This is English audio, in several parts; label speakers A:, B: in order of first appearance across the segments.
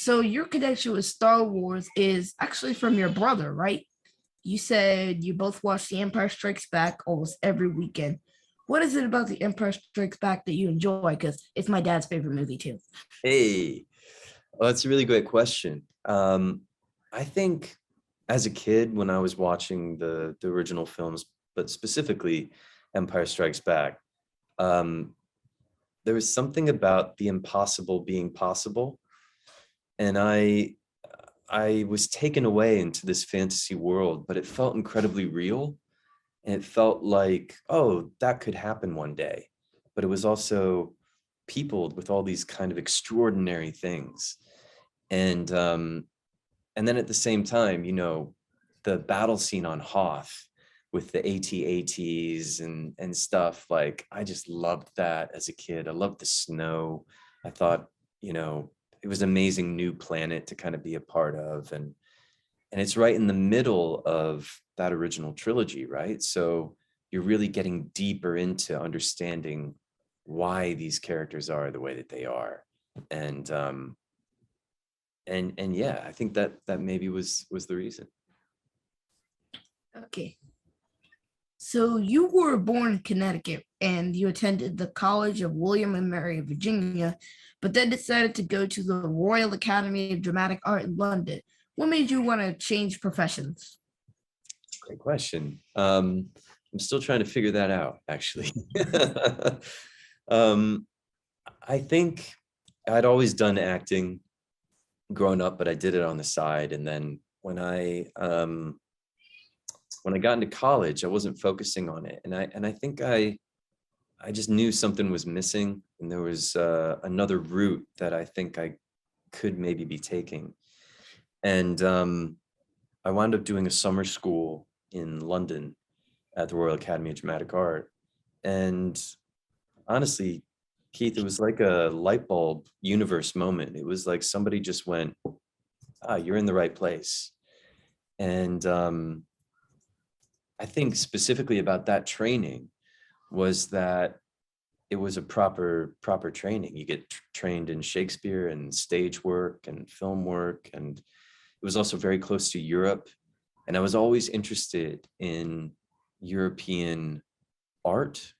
A: So your connection with Star Wars is actually from your brother, right? You said you both watch The Empire Strikes Back almost every weekend. What is it about The Empire Strikes Back that you enjoy? Because it's my dad's favorite movie too.
B: Hey, well, that's a really great question. I think as a kid, when I was watching the original films, but specifically Empire Strikes Back, um, there was something about the impossible being possible, and I was taken away into this fantasy world, but it felt incredibly real. And it felt like, oh, that could happen one day. But it was also peopled with all these kind of extraordinary things. And then at the same time, the battle scene on Hoth with the AT-ATs and stuff, like I just loved that as a kid. I loved the snow. I thought, it was an amazing new planet to kind of be a part of. And it's right in the middle of that original trilogy, right? So you're really getting deeper into understanding why these characters are the way that they are. And yeah, I think that maybe was the reason.
A: Okay. So you were born in Connecticut and you attended the College of William and Mary of Virginia, but then decided to go to the Royal Academy of Dramatic Art in London. What made you want to change professions?
B: Great question. I'm still trying to figure that out, actually. um, I think I'd always done acting growing up, but I did it on the side. And then when I got into college, I wasn't focusing on it, and I think I just knew something was missing, and there was another route that I think I could maybe be taking. And I wound up doing a summer school in London at the Royal Academy of Dramatic Art. And honestly, Keith, it was like a light bulb universe moment. It was like somebody just went, you're in the right place. And I think specifically about that training was that it was a proper training. You get trained in Shakespeare and stage work and film work, and it was also very close to Europe. And I was always interested in European art.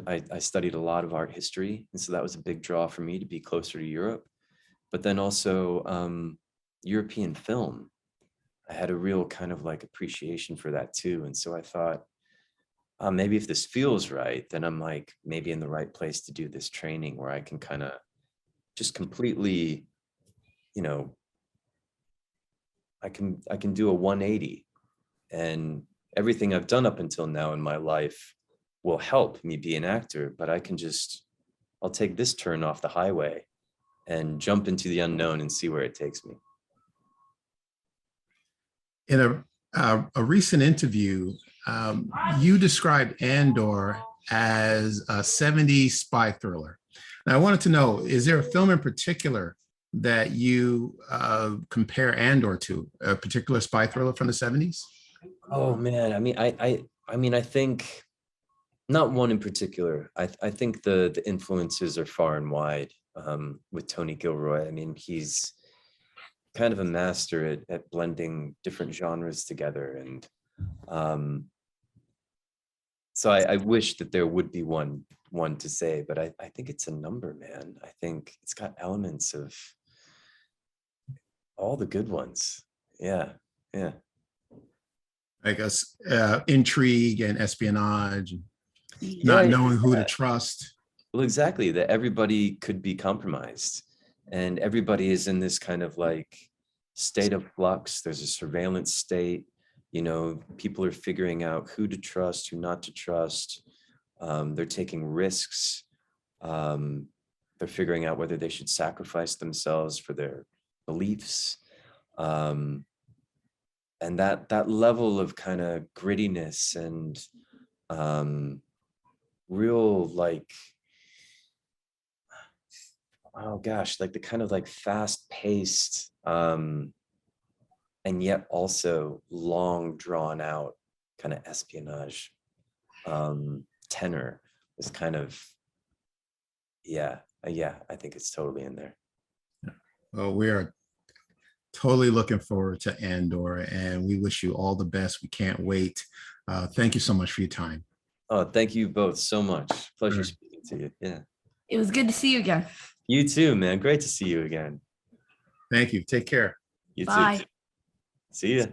B: I studied a lot of art history, and so that was a big draw for me to be closer to Europe. But then also European film. I had a real kind of like appreciation for that too. And so I thought, maybe if this feels right, then I'm like maybe in the right place to do this training where I can kind of just completely, you know, I can do a 180, and everything I've done up until now in my life will help me be an actor, but I'll take this turn off the highway and jump into the unknown and see where it takes me.
C: In a recent interview, you described Andor as a 70s spy thriller. Now, I wanted to know, is there a film in particular that you compare Andor to, a particular spy thriller from the 70s?
B: Oh man, I think not one in particular. I think the influences are far and wide with Tony Gilroy. I mean, he's kind of a master at blending different genres together. And so I wish that there would be one to say, but I think it's a number, man. I think it's got elements of all the good ones. Yeah.
C: I guess intrigue and espionage, not knowing who to trust.
B: Well, exactly, that everybody could be compromised, and everybody is in this kind of like state of flux. There's a surveillance state. People are figuring out who to trust, who not to trust. They're taking risks. They're figuring out whether they should sacrifice themselves for their beliefs. And that level of kind of grittiness and real like, oh gosh, like the kind of like fast paced and yet also long drawn out kind of espionage tenor is kind of, yeah, I think it's totally in there.
C: Well, we are totally looking forward to Andor, and we wish you all the best. We can't wait. Thank you so much for your time.
B: Oh, thank you both so much. Pleasure
C: Sure.
B: speaking to you. Yeah.
A: It was good to see you again.
B: You too, man. Great to see you again.
C: Thank you. Take care.
B: You too.
A: Bye.
B: See ya.